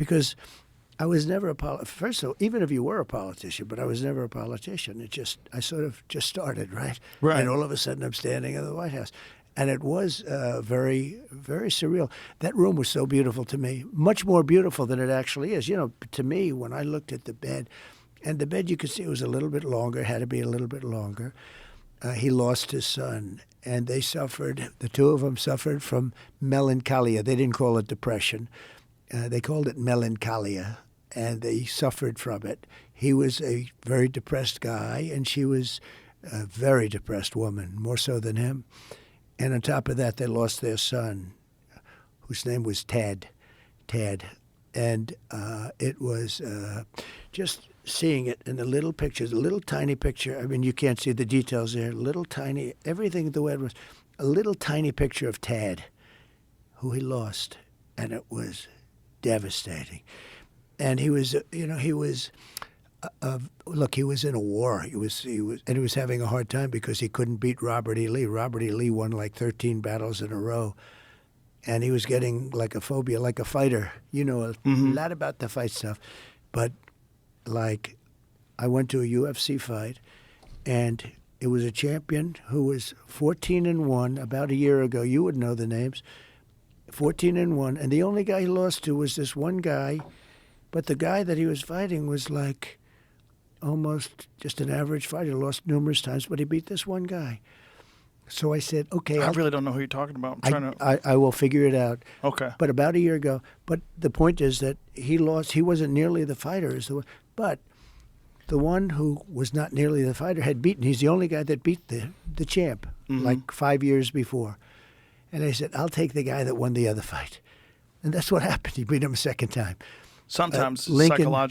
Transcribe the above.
because I was never first of all, even if you were a politician, but I was never a politician. I sort of just started, right? Right. And all of a sudden I'm standing in the White House. And it was very, very surreal. That room was so beautiful to me, much more beautiful than it actually is. To me, when I looked at the bed, and the bed you could see it was a little bit longer, had to be a little bit longer. He lost his son, and they suffered, the two of them suffered from melancholia. They didn't call it depression. They called it melancholia. And they suffered from it. He was a very depressed guy, and she was a very depressed woman, more so than him. And on top of that, they lost their son, whose name was Ted. And it was just seeing it in the little pictures, a little tiny picture. I mean, you can't see the details there. Little tiny, everything the way it was, a little tiny picture of Tad, who he lost. And it was devastating. And he was, he was in a war. He was having a hard time because he couldn't beat Robert E. Lee. Robert E. Lee won like 13 battles in a row, and he was getting like a phobia, like a fighter. A lot about the fight stuff, but like, I went to a UFC fight, and it was a champion who was 14-1 about a year ago. You would know the names. 14-1, and the only guy he lost to was this one guy. But the guy that he was fighting was like almost just an average fighter. Lost numerous times, but he beat this one guy. So I said, okay. I really don't know who you're talking about. I will figure it out. Okay. But about a year ago. But the point is that he lost. He wasn't nearly the fighter as the one. But the one who was not nearly the fighter had beaten. He's the only guy that beat the champ like 5 years before. And I said, I'll take the guy that won the other fight. And that's what happened. He beat him a second time. Sometimes Lincoln, psychological.